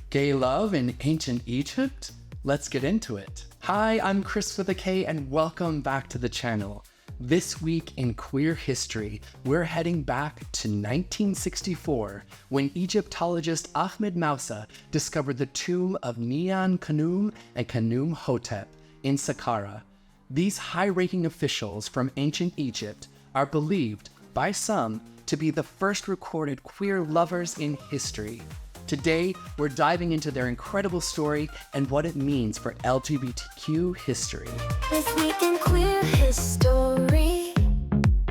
Gay love in ancient Egypt? Let's get into it. Hi, I'm Chris with a K and welcome back to the channel. This week in queer history, we're heading back to 1964 when Egyptologist Ahmed Mousa discovered the tomb of NyankhKhnum and Khnumhotep in Saqqara. These high-ranking officials from ancient Egypt are believed by some to be the first recorded queer lovers in history. Today, we're diving into their incredible story and what it means for LGBTQ history. This week in queer history,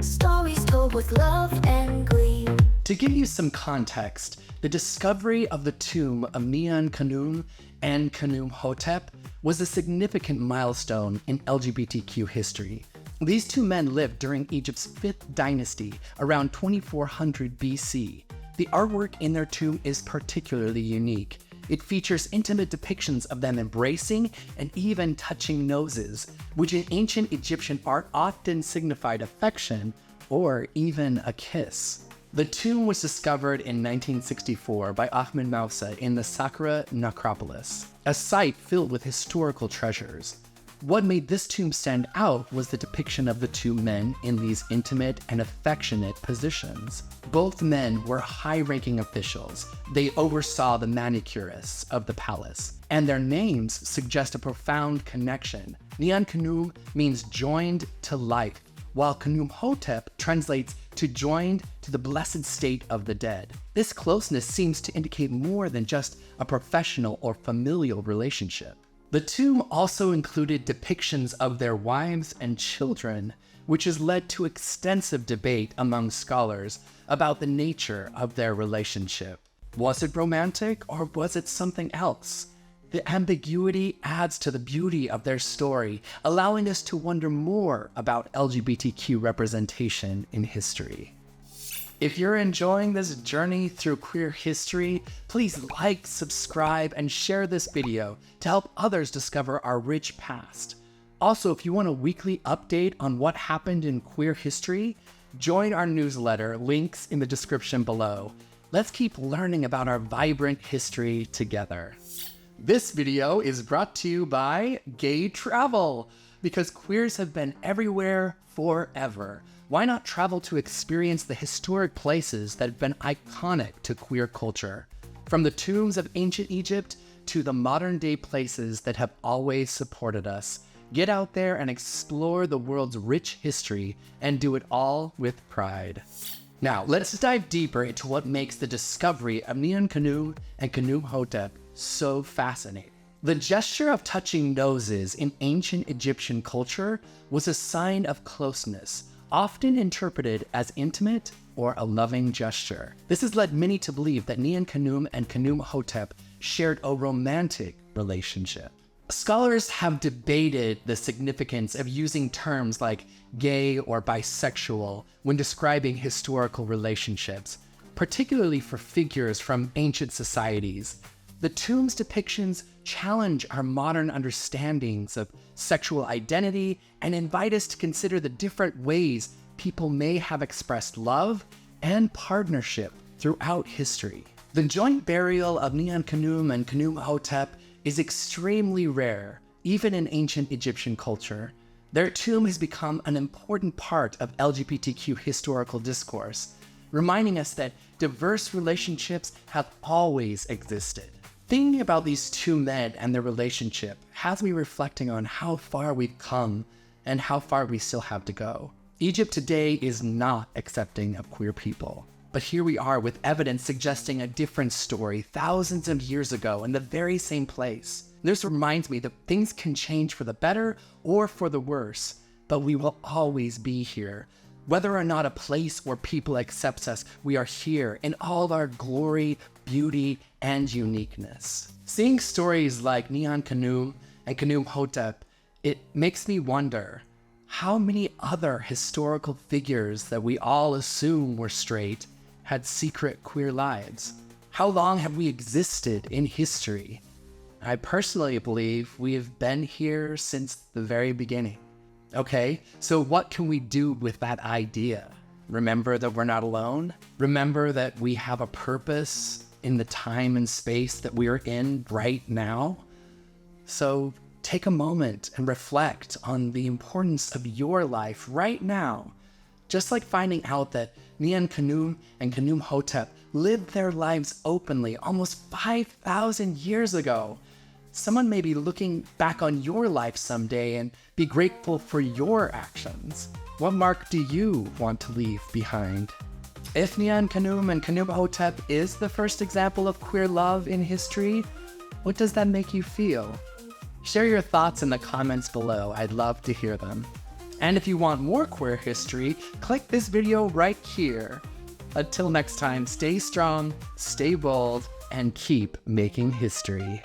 stories told with love and glee. To give you some context, the discovery of the tomb of NyankhKhnum and Khnumhotep was a significant milestone in LGBTQ history. These two men lived during Egypt's 5th dynasty around 2400 BC. The artwork in their tomb is particularly unique. It features intimate depictions of them embracing and even touching noses, which in ancient Egyptian art often signified affection or even a kiss. The tomb was discovered in 1964 by Ahmed Mousa in the Saqqara necropolis, a site filled with historical treasures. What made this tomb stand out was the depiction of the two men in these intimate and affectionate positions. Both men were high-ranking officials. They oversaw the manicurists of the palace, and their names suggest a profound connection. NyankhKhnum means joined to life, while Khnumhotep translates to joined to the blessed state of the dead. This closeness seems to indicate more than just a professional or familial relationship. The tomb also included depictions of their wives and children, which has led to extensive debate among scholars about the nature of their relationship. Was it romantic or was it something else? The ambiguity adds to the beauty of their story, allowing us to wonder more about LGBTQ representation in history. If you're enjoying this journey through queer history, please like, subscribe, and share this video to help others discover our rich past. Also, if you want a weekly update on what happened in queer history, join our newsletter, links in the description below. Let's keep learning about our vibrant history together. This video is brought to you by Gay Travel, because queers have been everywhere forever. Why not travel to experience the historic places that have been iconic to queer culture? From the tombs of ancient Egypt to the modern day places that have always supported us. Get out there and explore the world's rich history and do it all with pride. Now, let's dive deeper into what makes the discovery of NyankhKhnum and Khnumhotep so fascinating. The gesture of touching noses in ancient Egyptian culture was a sign of closeness, often interpreted as intimate or a loving gesture. This has led many to believe that NyankhKhnum and Khnumhotep shared a romantic relationship. Scholars have debated the significance of using terms like gay or bisexual when describing historical relationships, particularly for figures from ancient societies. The tomb's depictions challenge our modern understandings of sexual identity and invite us to consider the different ways people may have expressed love and partnership throughout history. The joint burial of NyankhKhnum and Khnumhotep is extremely rare, even in ancient Egyptian culture. Their tomb has become an important part of LGBTQ historical discourse, reminding us that diverse relationships have always existed. Thinking about these two men and their relationship has me reflecting on how far we've come and how far we still have to go. Egypt today is not accepting of queer people, but here we are with evidence suggesting a different story thousands of years ago in the very same place. This reminds me that things can change for the better or for the worse, but we will always be here. Whether or not a place or people accepts us, we are here in all of our glory, beauty, and uniqueness. Seeing stories like NyankhKhnum and Khnumhotep, it makes me wonder how many other historical figures that we all assume were straight had secret queer lives. How long have we existed in history? I personally believe we have been here since the very beginning. Okay, so what can we do with that idea? Remember that we're not alone. Remember that we have a purpose in the time and space that we are in right now. So take a moment and reflect on the importance of your life right now. Just like finding out that NyankhKhnum and Khnumhotep lived their lives openly almost 5,000 years ago. Someone may be looking back on your life someday and be grateful for your actions. What mark do you want to leave behind? If NyankhKhnum and Khnumhotep is the first example of queer love in history, what does that make you feel? Share your thoughts in the comments below. I'd love to hear them. And if you want more queer history, click this video right here. Until next time, stay strong, stay bold, and keep making history.